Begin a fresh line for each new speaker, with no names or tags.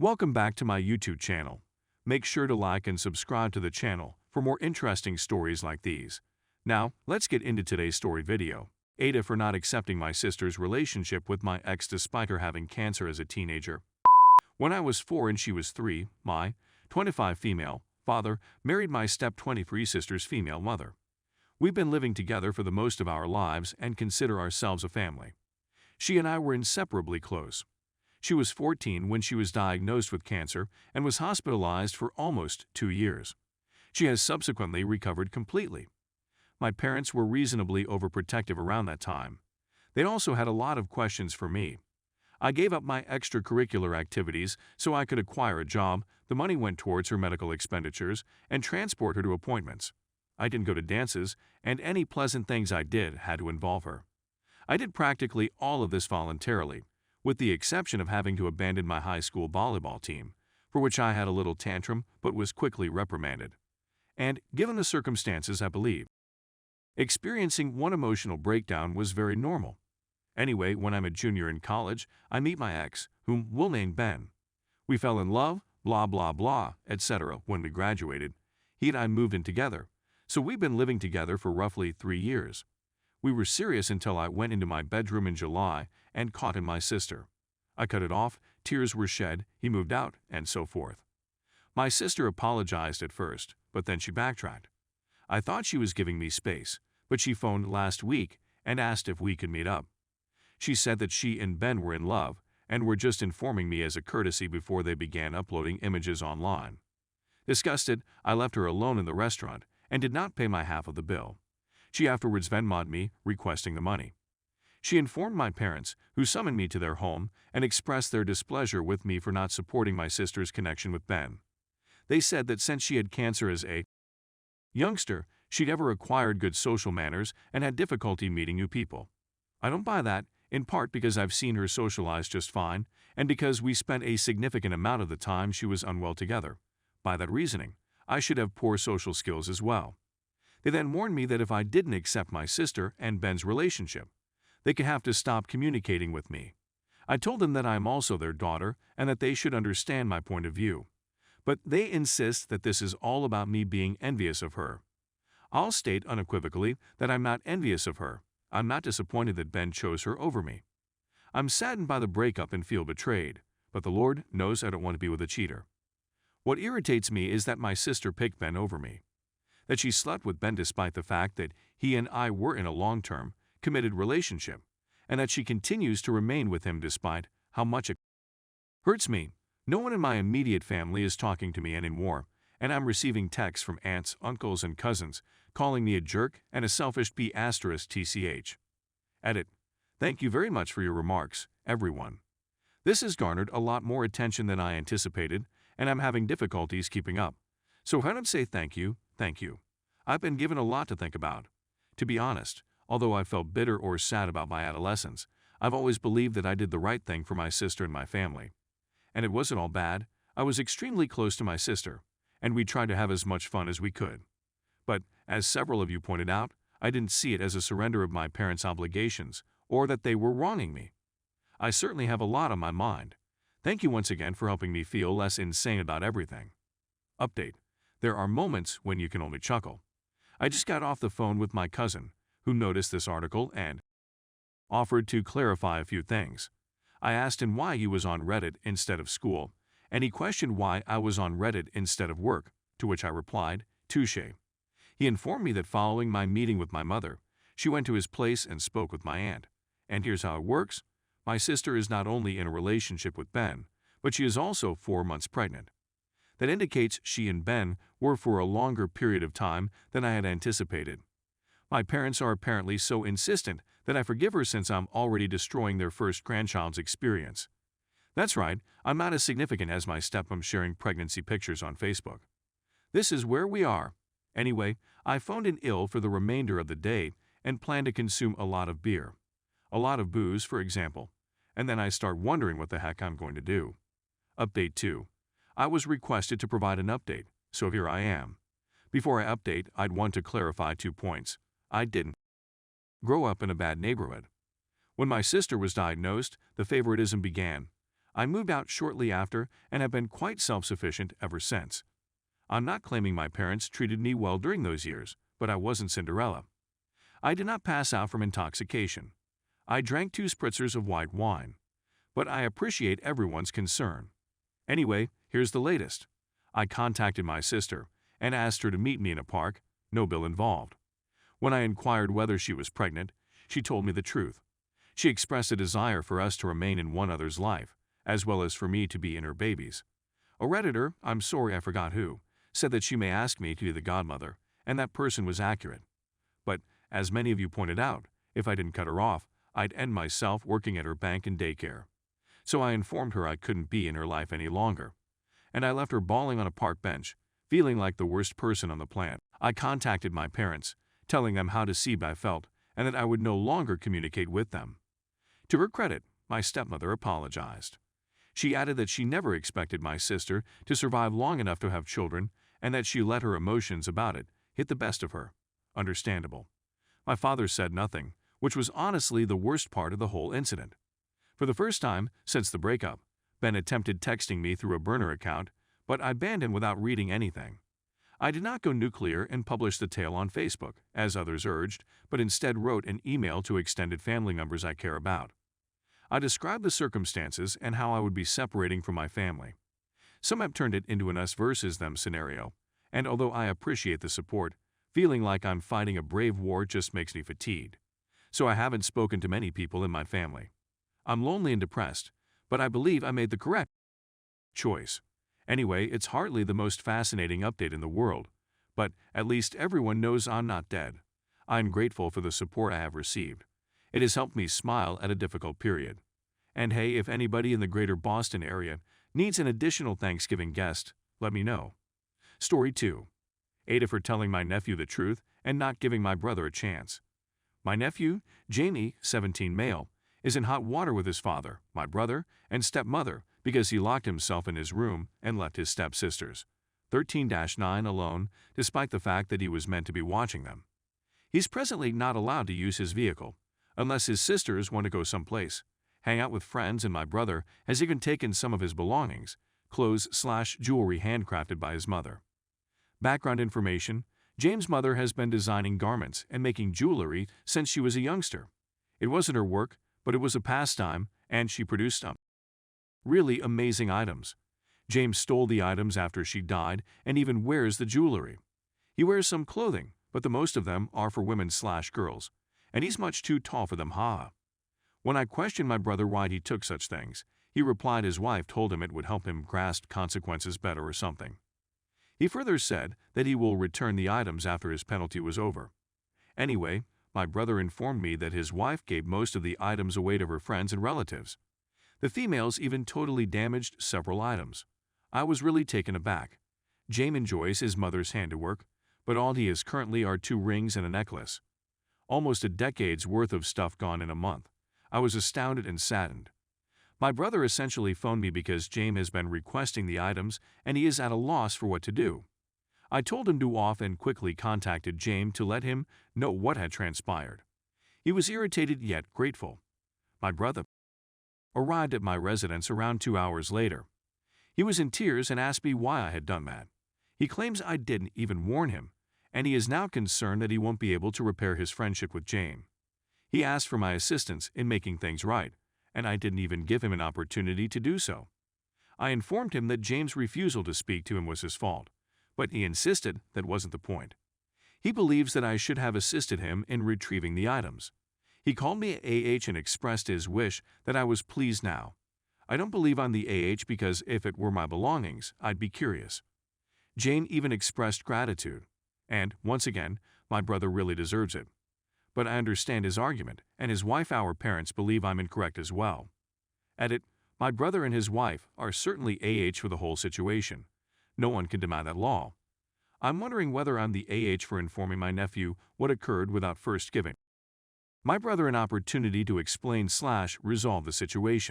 Welcome back to my YouTube channel. Make sure to like and subscribe to the channel for more interesting stories like these. Now, let's get into today's story video. AITA for not accepting my sister's relationship with my ex despite her having cancer as a teenager. When I was 4 and she was 3, my 25 female father married my step 23 sister's female mother. We've been living together for the most of our lives and consider ourselves a family. She and I were inseparably close. She was 14 when she was diagnosed with cancer and was hospitalized for almost 2 years. She has subsequently recovered completely. My parents were reasonably overprotective around that time. They also had a lot of questions for me. I gave up my extracurricular activities so I could acquire a job. The money went towards her medical expenditures and transport her to appointments. I didn't go to dances, and any pleasant things I did had to involve her. I did practically all of this voluntarily, with the exception of having to abandon my high school volleyball team, for which I had a little tantrum but was quickly reprimanded. And, given the circumstances, I believe experiencing one emotional breakdown was very normal. Anyway, when I'm a junior in college, I meet my ex, whom we'll name Ben. We fell in love, blah blah blah, etc. When we graduated, he and I moved in together, so we've been living together for roughly 3 years. We were serious until I went into my bedroom in July and caught in my sister. I cut it off, tears were shed, he moved out, and so forth. My sister apologized at first, but then she backtracked. I thought she was giving me space, but she phoned last week and asked if we could meet up. She said that she and Ben were in love and were just informing me as a courtesy before they began uploading images online. Disgusted, I left her alone in the restaurant and did not pay my half of the bill. She afterwards Venmo'd me, requesting the money. She informed my parents, who summoned me to their home and expressed their displeasure with me for not supporting my sister's connection with Ben. They said that since she had cancer as a youngster, she'd never acquired good social manners and had difficulty meeting new people. I don't buy that, in part because I've seen her socialize just fine and because we spent a significant amount of the time she was unwell together. By that reasoning, I should have poor social skills as well. They then warned me that if I didn't accept my sister and Ben's relationship, they could have to stop communicating with me. I told them that I am also their daughter and that they should understand my point of view. But they insist that this is all about me being envious of her. I'll state unequivocally that I'm not envious of her. I'm not disappointed that Ben chose her over me. I'm saddened by the breakup and feel betrayed, but the Lord knows I don't want to be with a cheater. What irritates me is that my sister picked Ben over me. That she slept with Ben despite the fact that he and I were in a long-term, committed relationship, and that she continues to remain with him despite how much it hurts me. No one in my immediate family is talking to me anymore, and I'm receiving texts from aunts, uncles, and cousins calling me a jerk and a selfish p***tch. Edit. Thank you very much for your remarks, everyone. This has garnered a lot more attention than I anticipated, and I'm having difficulties keeping up. So if I don't say thank you, thank you. I've been given a lot to think about. To be honest, although I felt bitter or sad about my adolescence, I've always believed that I did the right thing for my sister and my family. And it wasn't all bad. I was extremely close to my sister, and we tried to have as much fun as we could. But, as several of you pointed out, I didn't see it as a surrender of my parents' obligations, or that they were wronging me. I certainly have a lot on my mind. Thank you once again for helping me feel less insane about everything. Update. There are moments when you can only chuckle. I just got off the phone with my cousin, who noticed this article and offered to clarify a few things. I asked him why he was on Reddit instead of school, and he questioned why I was on Reddit instead of work, to which I replied, touche. He informed me that following my meeting with my mother, she went to his place and spoke with my aunt. And here's how it works. My sister is not only in a relationship with Ben, but she is also 4 months pregnant. That indicates she and Ben were for a longer period of time than I had anticipated. My parents are apparently so insistent that I forgive her since I'm already destroying their first grandchild's experience. That's right, I'm not as significant as my stepmom sharing pregnancy pictures on Facebook. This is where we are. Anyway, I phoned in ill for the remainder of the day and plan to consume a lot of beer. A lot of booze, for example. And then I start wondering what the heck I'm going to do. Update 2. I was requested to provide an update, so here I am. Before I update, I'd want to clarify 2 points. I didn't grow up in a bad neighborhood. When my sister was diagnosed, the favoritism began. I moved out shortly after and have been quite self-sufficient ever since. I'm not claiming my parents treated me well during those years, but I wasn't Cinderella. I did not pass out from intoxication. I drank 2 spritzers of white wine. But I appreciate everyone's concern. Anyway, here's the latest. I contacted my sister and asked her to meet me in a park, no bill involved. When I inquired whether she was pregnant, she told me the truth. She expressed a desire for us to remain in one another's life, as well as for me to be in her baby's. A Redditor, I'm sorry I forgot who, said that she may ask me to be the godmother, and that person was accurate. But, as many of you pointed out, if I didn't cut her off, I'd end myself working at her bank and daycare. So I informed her I couldn't be in her life any longer. And I left her bawling on a park bench, feeling like the worst person on the planet. I contacted my parents, telling them how deceived I felt and that I would no longer communicate with them. To her credit, my stepmother apologized. She added that she never expected my sister to survive long enough to have children and that she let her emotions about it hit the best of her. Understandable. My father said nothing, which was honestly the worst part of the whole incident. For the first time since the breakup, Ben attempted texting me through a burner account, but I banned him without reading anything. I did not go nuclear and publish the tale on Facebook, as others urged, but instead wrote an email to extended family members I care about. I described the circumstances and how I would be separating from my family. Some have turned it into an us versus them scenario, and although I appreciate the support, feeling like I'm fighting a brave war just makes me fatigued. So I haven't spoken to many people in my family. I'm lonely and depressed, but I believe I made the correct choice. Anyway, it's hardly the most fascinating update in the world, but at least everyone knows I'm not dead. I'm grateful for the support I have received. It has helped me smile at a difficult period. And hey, if anybody in the greater Boston area needs an additional Thanksgiving guest, let me know. Story 2. Ada for telling my nephew the truth and not giving my brother a chance. My nephew, Jamie, 17 male, is in hot water with his father, my brother, and stepmother because he locked himself in his room and left his stepsisters, 13-9, alone, despite the fact that he was meant to be watching them. He's presently not allowed to use his vehicle, unless his sisters want to go someplace, hang out with friends, and my brother has even taken some of his belongings, clothes/jewelry handcrafted by his mother. Background information: James' mother has been designing garments and making jewelry since she was a youngster. It wasn't her work, but it was a pastime, and she produced some really amazing items. James stole the items after she died and even wears the jewelry. He wears some clothing, but the most of them are for women/girls, and he's much too tall for them, When I questioned my brother why he took such things, he replied his wife told him it would help him grasp consequences better or something. He further said that he will return the items after his penalty was over. Anyway, my brother informed me that his wife gave most of the items away to her friends and relatives. The females even totally damaged several items. I was really taken aback. James enjoys his mother's handiwork, but all he has currently are 2 rings and a necklace. Almost a decade's worth of stuff gone in a month. I was astounded and saddened. My brother essentially phoned me because James has been requesting the items and he is at a loss for what to do. I told him to off and quickly contacted James to let him know what had transpired. He was irritated yet grateful. My brother arrived at my residence around 2 hours later. He was in tears and asked me why I had done that. He claims I didn't even warn him, and he is now concerned that he won't be able to repair his friendship with James. He asked for my assistance in making things right, and I didn't even give him an opportunity to do so. I informed him that James' refusal to speak to him was his fault, but he insisted that wasn't the point. He believes that I should have assisted him in retrieving the items. He called me and expressed his wish that I was pleased now. I don't believe I'm the because if it were my belongings, I'd be curious. James even expressed gratitude, and, once again, my brother really deserves it. But I understand his argument, and his wife, our parents, believe I'm incorrect as well. Edit: my brother and his wife are certainly for the whole situation. No one can deny that law. I'm wondering whether I'm the for informing my nephew what occurred without first giving my brother an opportunity to explain/resolve the situation.